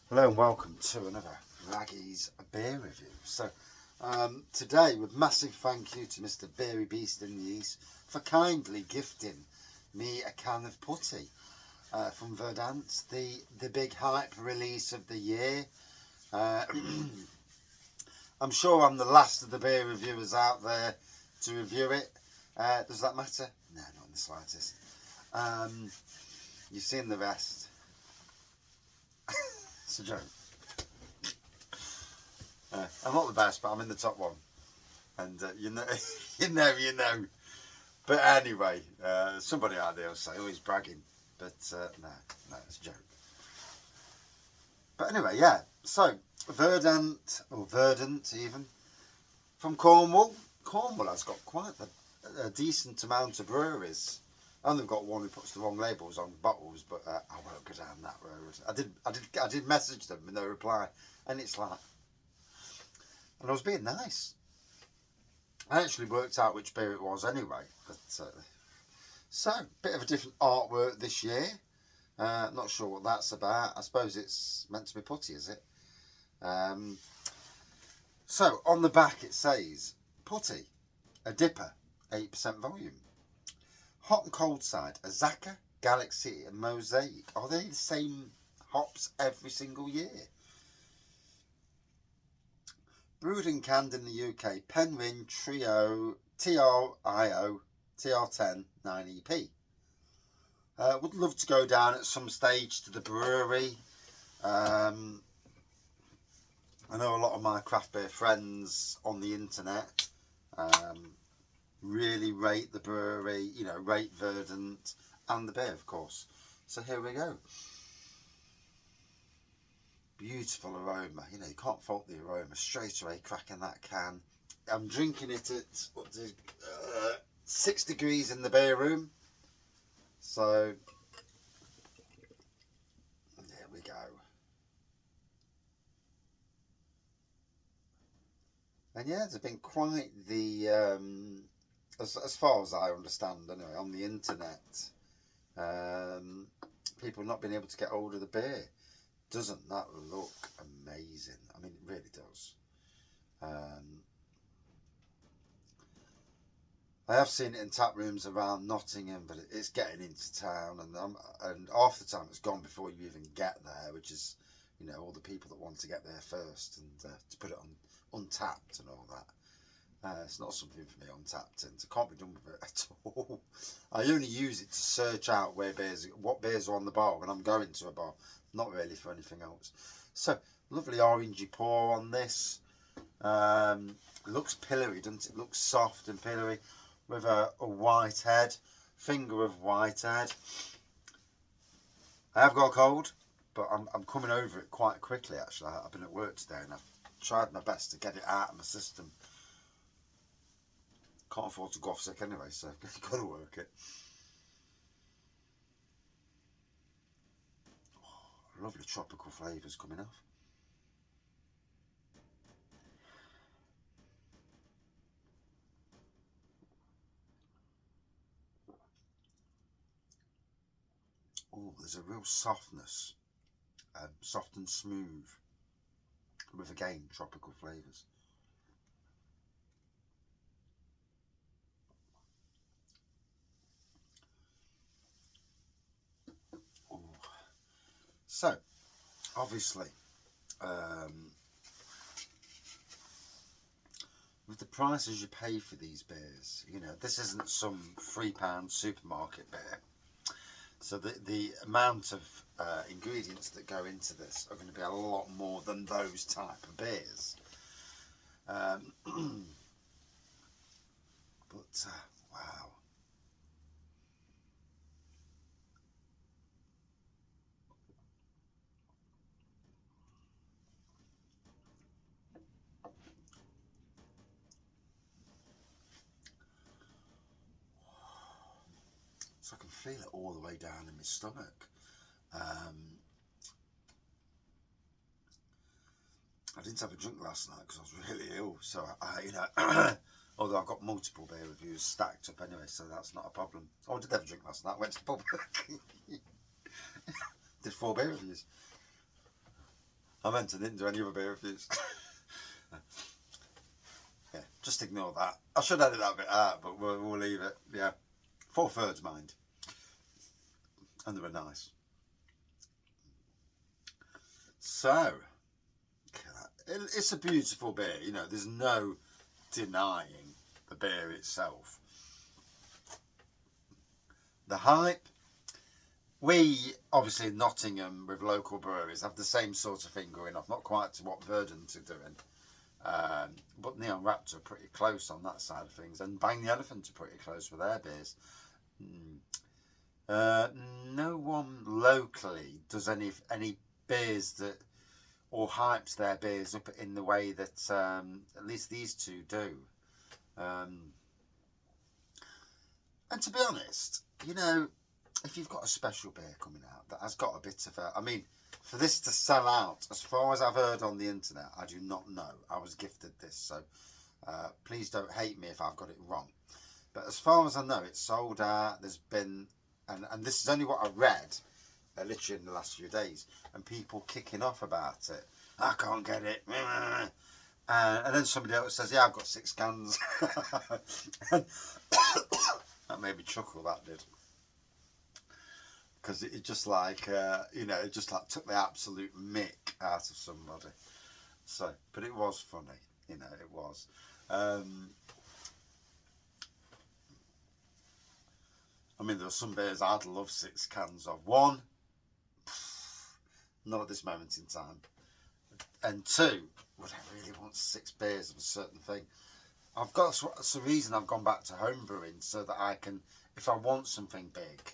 Hello and welcome to another Raggy's beer review. So today, with massive thank you to Mr. Beery Beast in the East for kindly gifting me a can of putty from Verdant, the big hype release of the year. I'm sure I'm the last of the beer reviewers out there to review it. Does that matter? No, not in the slightest. You've seen the rest. It's a joke. I'm not the best, but I'm in the top one, and you know, you know. But anyway, somebody out there will say, "Oh, he's bragging," but no, it's a joke. But anyway, yeah. So Verdant, or Verdant even, from Cornwall. Cornwall has got quite a decent amount of breweries. And they've got one who puts the wrong labels on bottles, but I won't go down that road. I did message them with no reply, and it's like, and I was being nice. I actually worked out which beer it was anyway. But so bit of a different artwork this year. Not sure what that's about. I suppose it's meant to be putty, is it? So on the back it says putty, a Dipa, 8% volume. Hot and cold side, Azaka, Galaxy and Mosaic. Are they the same hops every single year? Brewed and canned in the UK, Penryn Trio TRIO TR10 9EP. Would love to go down at some stage to the brewery. I know a lot of my craft beer friends on the internet really rate the brewery, you know, rate Verdant and the beer, of course. So here we go. Beautiful aroma, you know, you can't fault the aroma. Straight away cracking that can. I'm drinking it at 6 degrees in the beer room. So there we go. And yeah, there's been quite the as far as I understand anyway, on the internet, people not being able to get hold of the beer. Doesn't that look amazing? I mean, it really does. I have seen it in tap rooms around Nottingham, but it's getting into town, and half the time it's gone before you even get there, which is, you know, all the people that want to get there first and to put it on Untapped and all that. It's not something for me on Tapped, and I can't be done with it at all. I only use it to search out what beers are on the bar when I'm going to a bar, not really for anything else. So lovely orangey pour on this. Looks pillory, doesn't it? Looks soft and pillory with a white head, finger of white head. I have got a cold, but I'm coming over it quite quickly. Actually, I've been at work today and I've tried my best to get it out of my system. Can't afford to go off sick anyway, so I've got to work it. Oh, lovely tropical flavours coming off. Oh, there's a real softness, soft and smooth, with again tropical flavours. Oh. So, obviously, with the prices you pay for these beers, you know, this isn't some £3 supermarket beer. So the amount of ingredients that go into this are going to be a lot more than those type of beers. But wow. So I can feel it all the way down in my stomach. I didn't have a drink last night because I was really ill, so I you know, although I've got multiple beer reviews stacked up anyway, so that's not a problem. Oh, I did have a drink last night. Went to the pub. Did 4 beer reviews. I meant I didn't do any other beer reviews. Yeah, just ignore that. I should edit that bit out, but we'll leave it. Yeah, 4/3 mind. And they were nice. So, it's a beautiful beer. You know, there's no denying the beer itself. The hype. We, obviously in Nottingham, with local breweries, have the same sort of thing going off. Not quite to what Verdant are doing. But Neon Raptor are pretty close on that side of things. And Bang the Elephant are pretty close with their beers. No one locally does any beers that, or hypes their beers up in the way that at least these two do. And to be honest, you know, if you've got a special beer coming out that has got a bit of a, I mean, for this to sell out, as far as I've heard on the internet, I do not know. I was gifted this, so please don't hate me if I've got it wrong. But as far as I know, it's sold out. There's been, and this is only what I read, literally in the last few days, and people kicking off about it. I can't get it. And then somebody else says, yeah, I've got 6 cans. That made me chuckle, that did. Because it just like, you know, it just like took the absolute mick out of somebody. So, but it was funny, you know, it was. I mean, there were some beers I'd love 6 cans of. 1, not at this moment in time. And 2, would I really want 6 beers of a certain thing? I've got, that's the reason I've gone back to home brewing, so that I can, if I want something big,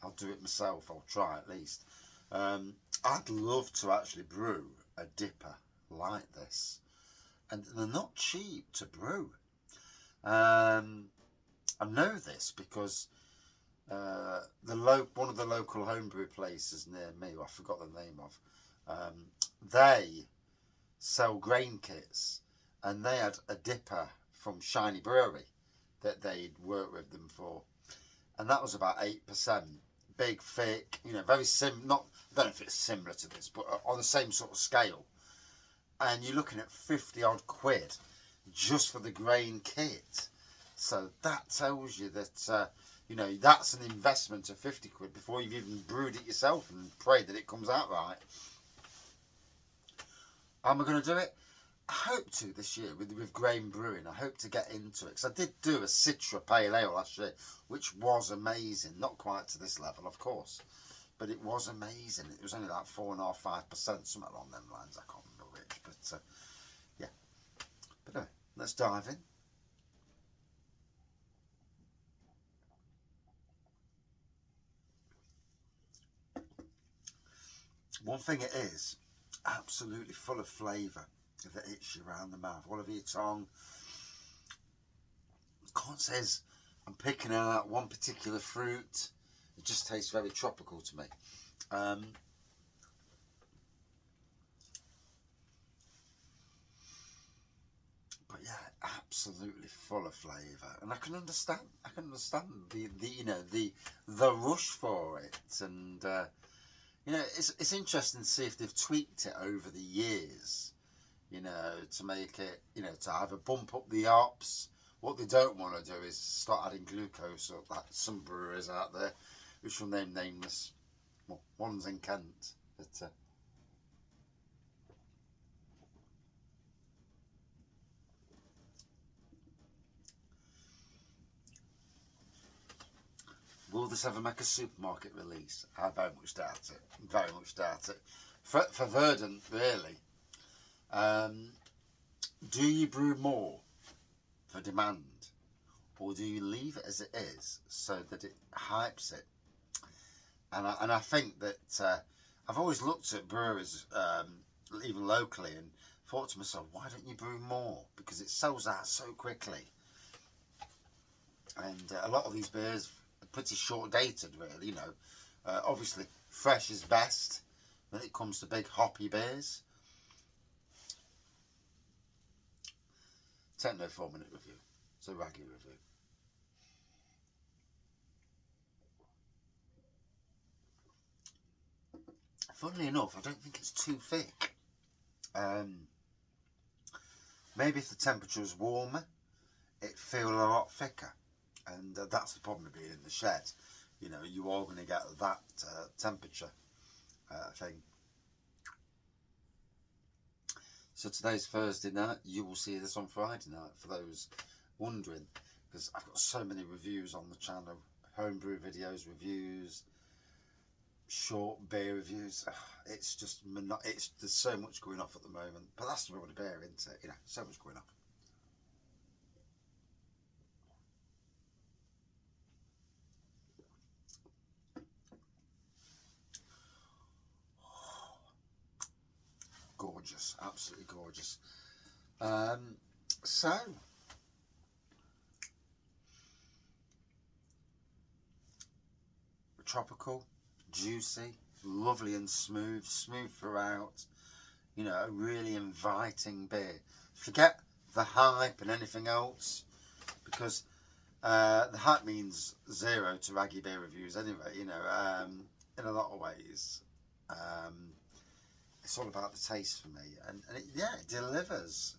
I'll do it myself. I'll try at least. I'd love to actually brew a Dipa like this, and they're not cheap to brew. I know this because one of the local homebrew places near me, I forgot the name of, they sell grain kits, and they had a Dipa from Shiny Brewery that they'd worked with them for, and that was about 8%. Big, thick, you know, very not, I don't know if it's similar to this, but on the same sort of scale. And you're looking at 50 odd quid just for the grain kit. So that tells you that, you know, that's an investment of 50 quid before you've even brewed it yourself and prayed that it comes out right. Am I going to do it? I hope to this year with grain brewing. I hope to get into it, because I did do a Citra Pale Ale last year, which was amazing. Not quite to this level, of course, but it was amazing. It was only like 4.5–5%, something along them lines. I can't remember which, but yeah. But anyway, let's dive in. One thing it is, absolutely full of flavour that hits you around the mouth, all over your tongue. Can't say I'm picking out one particular fruit. It just tastes very tropical to me. But yeah, absolutely full of flavour, and I can understand the you know, the rush for it, and you know, it's interesting to see if they've tweaked it over the years, you know, to make it, you know, to either bump up the hops. What they don't want to do is start adding glucose, or like some breweries out there, which will name nameless. Well, one's in Kent, but will this ever make a supermarket release? I very much doubt it. Very much doubt it. For Verdant, really. Do you brew more for demand, or do you leave it as it is so that it hypes it? And I think that I've always looked at brewers, even locally, and thought to myself, why don't you brew more? Because it sells out so quickly. And a lot of these beers are pretty short dated, really, you know. Obviously, fresh is best when it comes to big hoppy beers. Take no 4-minute review. It's a raggy review. Funnily enough, I don't think it's too thick. Maybe if the temperature was warmer, it'd feel a lot thicker, and that's the problem with being in the shed. You know, you are going to get that temperature thing. So today's Thursday night. You will see this on Friday night, for those wondering, because I've got so many reviews on the channel, homebrew videos, reviews, short beer reviews. It's just there's so much going off at the moment, but that's the world of beer, isn't it? You know, so much going off. Gorgeous, absolutely gorgeous. So tropical, juicy, lovely and smooth throughout. You know, a really inviting beer. Forget the hype and anything else, because the hype means zero to raggy beer reviews anyway. You know, in a lot of ways. It's all about the taste for me, and yeah, it delivers.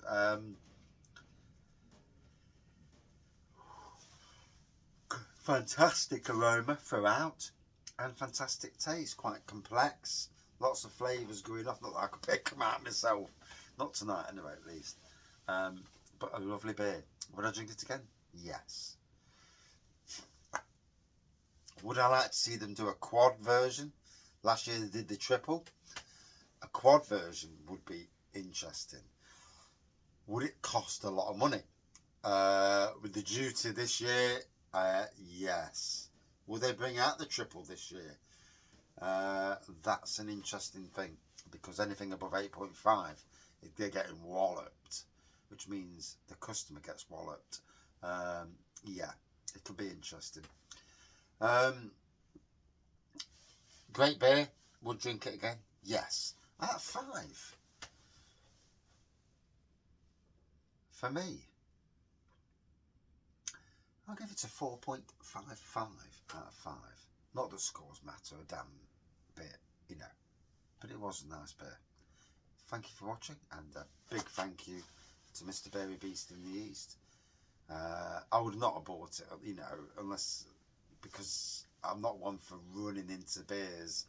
Fantastic aroma throughout, and fantastic taste. Quite complex, lots of flavours going off. Not that I could pick them out myself, not tonight anyway, at least. But a lovely beer. Would I drink it again? Yes. Would I like to see them do a quad version? Last year they did the triple. A quad version would be interesting. Would it cost a lot of money? With the duty this year, yes. Will they bring out the triple this year? That's an interesting thing, because anything above 8.5, they're getting walloped, which means the customer gets walloped. Yeah, it could be interesting. Great beer. Would drink it again? Yes. At 5. For me, I'll give it a 4.55 out of 5. Not that scores matter a damn bit, you know, but it was a nice beer. Thank you for watching, and a big thank you to Mr. Berry Beast in the East. I would not have bought it, you know, unless, because I'm not one for running into beers,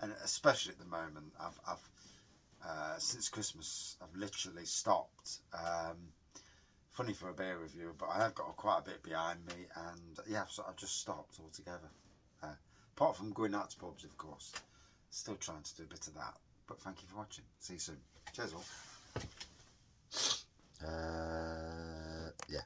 and especially at the moment, I've since Christmas, I've literally stopped. Funny for a beer review, but I have got quite a bit behind me, and yeah, so I've just stopped altogether. Apart from going out to pubs, of course. Still trying to do a bit of that. But thank you for watching. See you soon. Cheers all. Yeah.